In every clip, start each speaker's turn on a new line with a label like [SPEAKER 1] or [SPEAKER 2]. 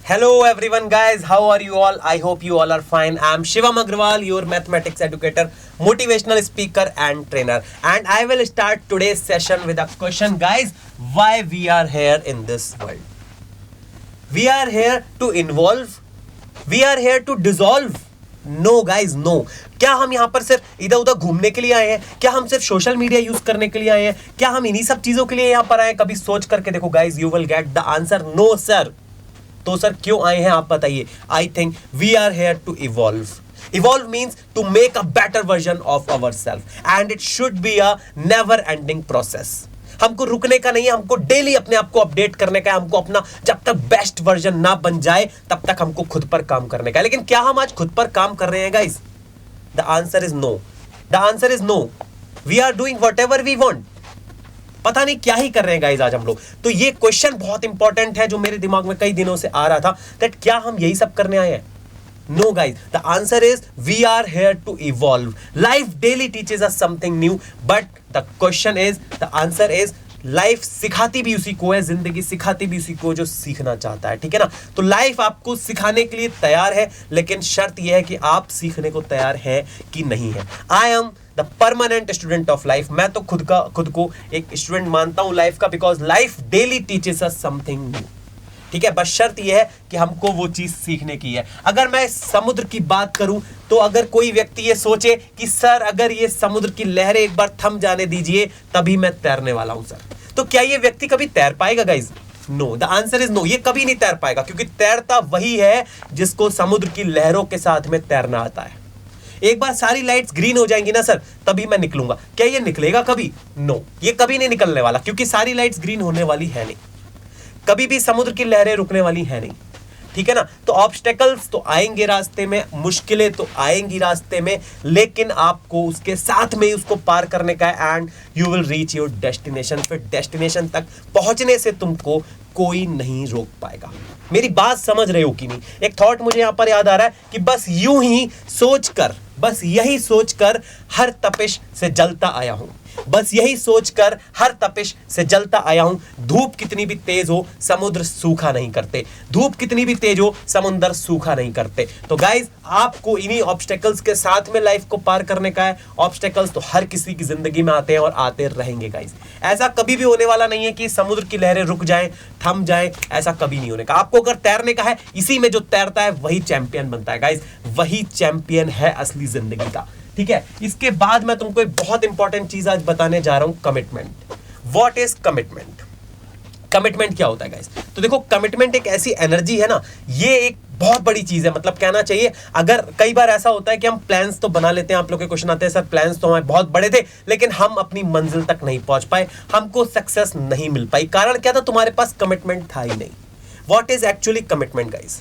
[SPEAKER 1] Hello everyone guys, how are you all? I hope you all are fine. I am Shivam Agrawal, your mathematics educator, motivational speaker and trainer. And I will start today's session with a question guys, why we are here in this world? We are here to involve, we are here to dissolve. No guys no, क्या हम यहाँ पर सिर्फ इधर उधर घूमने के लिए आए हैं? क्या हम सिर्फ सोशल मीडिया यूज करने के लिए आए हैं? क्या हम इन्हीं सब चीजों के लिए यहाँ पर आए? कभी सोच करके देखो guys, you will get the answer no sir. तो सर क्यों आए हैं आप बताइए? I think we are here to evolve. Evolve means to make a better version of our self and it should be a never ending process. हमको रुकने का नहीं है, हमको डेली अपने आप को अपडेट करने का है. हमको अपना जब तक बेस्ट वर्जन ना बन जाए तब तक हमको खुद पर काम करने का है. लेकिन क्या हम आज खुद पर काम कर रहे हैं guys? The answer is no. The answer is no. We are doing whatever we want. पता नहीं क्या ही कर रहे हैं गाइस आज हम लोग. तो ये क्वेश्चन बहुत इंपॉर्टेंट है जो मेरे दिमाग में कई दिनों से आ रहा था, दैट क्या हम यही सब करने आए हैं? No guys, the answer is we are here to evolve. Life daily teaches us something new, but the question is, the answer is life सिखाती भी उसी को है, जिंदगी सिखाती भी उसी को जो सीखना चाहता है. ठीक है ना? तो लाइफ आपको सिखाने के लिए तैयार है, लेकिन शर्त यह है कि आप सीखने को तैयार है कि नहीं है. I am the permanent student of life. मैं तो खुद को एक स्टूडेंट मानता हूं लाइफ का, because life daily teaches us something new. ठीक है, बस शर्त यह है कि हमको वो चीज सीखने की है. अगर मैं समुद्र की बात करूं तो अगर कोई व्यक्ति ये सोचे कि सर अगर ये समुद्र की लहरें एक बार थम जाने दीजिए तभी मैं तैरने वाला हूं सर, तो क्या ये व्यक्ति कभी तैर पाएगा guys? No. The answer is no. ये कभी नहीं तैर पाएगा, क्योंकि तैरता वही है जिसको समुद्र की लहरों के साथ में तैरना आता है. एक बार सारी लाइट्स ग्रीन हो जाएंगी ना सर, तभी मैं निकलूंगा. क्या ये निकलेगा कभी? नो, ये कभी नहीं निकलने वाला, क्योंकि सारी लाइट्स ग्रीन होने वाली है नहीं. कभी भी समुद्र की लहरें रुकने वाली है नहीं. ठीक है ना? तो ऑब्स्टेकल्स तो आएंगे रास्ते में, मुश्किलें तो आएंगी रास्ते में, लेकिन आपको उसके साथ में ही उसको पार करने का है and you will reach your destination. फिर डेस्टिनेशन तक पहुंचने से तुमको कोई नहीं रोक पाएगा. मेरी बात समझ रहे हो कि नहीं? एक थॉट मुझे यहां पर याद आ रहा है कि बस यूं ही सोचकर, बस यही सोचकर हर तपिश से जलता आया हूं. बस यही सोचकर हर तपिश से जलता आया हूं. धूप कितनी भी तेज हो समुद्र सूखा नहीं करते. धूप कितनी भी तेज हो समुद्र सूखा नहीं करते. तो गाइज आपको इन्हीं ऑब्स्टेकल्स के साथ में लाइफ को पार करने का है. ऑब्स्टेकल्स तो हर किसी की जिंदगी में आते हैं और आते रहेंगे गाइज. ऐसा कभी भी होने वाला नहीं है कि समुद्र की लहरें रुक जाएं, थम जाएं. ऐसा कभी नहीं होने का. आपको अगर तैरने का है, इसी में जो तैरता है वही चैंपियन बनता है गाइज. वही चैंपियन है असली जिंदगी का. ठीक है? इसके बाद मैं तुमको एक बहुत इंपॉर्टेंट चीज आज बताने जा रहा हूं, commitment. What is commitment? Commitment क्या होता है गाइस? तो देखो, कमिटमेंट एक ऐसी एनर्जी है ना, ये एक बहुत बड़ी चीज है. मतलब कहना चाहिए, अगर कई बार ऐसा होता है कि हम प्लान्स तो बना लेते हैं. आप लोग के क्वेश्चन आते हैं सर प्लान्स तो हमारे बहुत बड़े थे, लेकिन हम अपनी मंजिल तक नहीं पहुंच पाए, हमको सक्सेस नहीं मिल पाई. कारण क्या था? तुम्हारे पास कमिटमेंट था ही नहीं. What is actually commitment guys?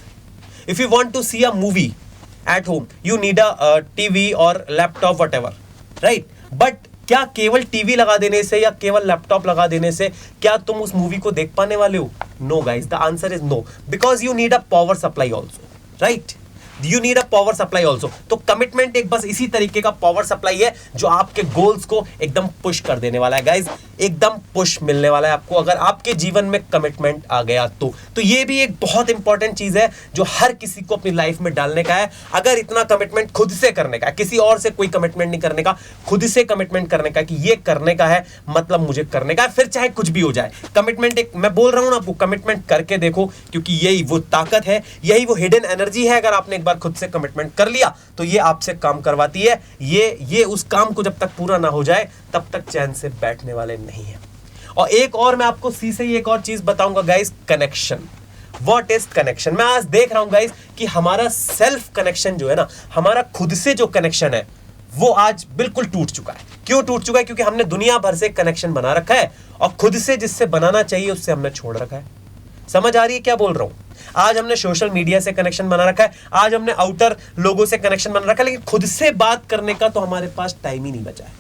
[SPEAKER 1] If you want to see a movie at home you need a TV or laptop whatever, right? but क्या केवल टीवी लगा देने से या केवल लैपटॉप लगा देने से क्या तुम उस मूवी को देख पाने वाले हो? No guys, the answer is no, because you need a power supply also, right? You need a power supply also. तो कमिटमेंट एक बस इसी तरीके का पावर सप्लाई है जो आपके गोल्स को एकदम पुश कर देने वाला है गाइज. एकदम पुश मिलने वाला है आपको अगर आपके जीवन में कमिटमेंट आ गया तो ये भी एक बहुत इंपॉर्टेंट चीज है जो हर किसी को अपनी लाइफ में डालने का है. अगर इतना कमिटमेंट खुद से करने का है, किसी और से कोई कमिटमेंट नहीं करने का, खुद से कमिटमेंट करने का कि ये करने का है, मतलब मुझे करने का है, फिर चाहे कुछ भी हो जाए. कमिटमेंट एक, मैं बोल रहा हूं ना आपको, कमिटमेंट करके देखो, क्योंकि यही वो ताकत है, यही वो हिडन एनर्जी है. अगर आपने एक बार खुद से कमिटमेंट कर लिया तो ये आपसे काम करवाती है. ये उस काम को जब तक पूरा ना हो जाए तब तक चैन से बैठने वाले नहीं है. और एक और मैं आपको सी से ही एक और चीज बताऊंगा guys, connection. What is connection? मैं आज देख रहा हूं गाइस कि हमारा सेल्फ कनेक्शन जो है ना, हमारा खुद से जो कनेक्शन है वो आज बिल्कुल टूट चुका है. क्यों टूट चुका है? क्योंकि हमने दुनिया भर से कनेक्शन बना रखा है और खुद से जिससे बनाना चाहिए उससे हमने छोड़ रखा है. समझ आ रही है क्या बोल रहा हूं? आज हमने सोशल मीडिया से कनेक्शन बना रखा है, आज हमने आउटर लोगों से कनेक्शन बना रखा है, लेकिन खुद से बात करने का तो हमारे पास टाइम ही नहीं बचा है.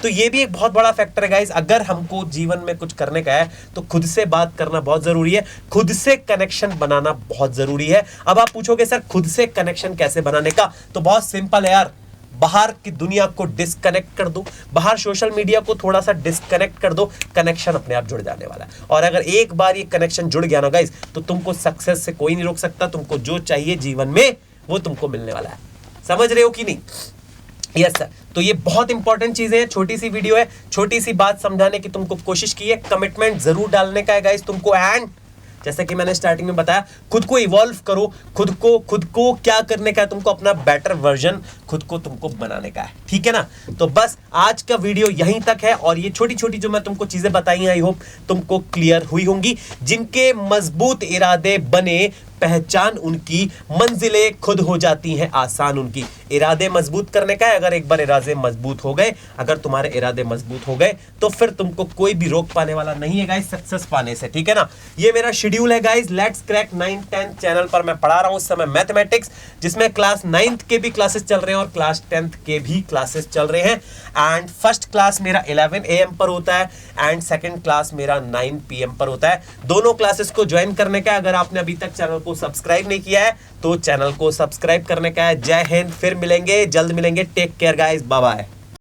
[SPEAKER 1] तो ये भी एक बहुत बड़ा फैक्टर है गाइस. अगर हमको जीवन में कुछ करने का है तो खुद से बात करना बहुत जरूरी है, खुद से कनेक्शन बनाना बहुत जरूरी है. अब आप पूछोगे सर खुद से कनेक्शन कैसे बनाने का? तो बहुत सिंपल है यार, बाहर की दुनिया को डिस्कनेक्ट कर दो, बाहर सोशल मीडिया को थोड़ा सा डिस्कनेक्ट कर दो, कनेक्शन अपने आप जुड़ जाने वाला है। और अगर एक बार ये कनेक्शन जुड़ गया ना गाइस, तो तुमको सक्सेस से कोई नहीं रोक सकता। तुमको जो चाहिए जीवन में वो तुमको मिलने वाला है। समझ रहे हो कि नहीं? Yes sir. तो ये बहुत इंपॉर्टेंट चीजें हैं। छोटी सी वीडियो है, छोटी सी बात समझाने की तुमको कोशिश की है। कमिटमेंट जरूर डालने का है गाइस तुमको। एंड जैसे कि मैंने स्टार्टिंग में बताया, खुद को इवॉल्व करो, खुद को क्या करने का है तुमको, अपना बेटर वर्जन खुद को तुमको बनाने का है। ठीक है ना? तो बस आज का वीडियो यहीं तक है। और ये छोटी छोटी जो मैं तुमको चीजें बताई, आई होप तुमको क्लियर हुई होंगी। जिनके मजबूत इरादे बने, पहचान उनकी, मंजिलें खुद हो जाती हैं आसान उनकी। इरादे मजबूत करने का है। अगर एक बार इरादे मजबूत हो गए, अगर तुम्हारे इरादे मजबूत हो गए, तो फिर तुमको कोई भी रोक पाने वाला नहीं है गाइस सक्सेस पाने से। ठीक है ना? ये मेरा शेड्यूल है guys. Let's crack 9th 10th channel पर मैं पढ़ा रहा हूं इस समय मैथमेटिक्स, जिसमें क्लास 9th के भी क्लासेस चल रहे हैं और क्लास 10th के भी क्लासेस चल रहे हैं। एंड फर्स्ट क्लास मेरा 11 AM पर होता है एंड सेकंड क्लास मेरा 9 PM पर होता है। दोनों क्लासेस को ज्वाइन करने का, अगर आपने अभी तक चैनल को सब्सक्राइब नहीं किया है तो चैनल को सब्सक्राइब करने का है। जय हिंद। फिर मिलेंगे, जल्द मिलेंगे। Take care guys, bye bye.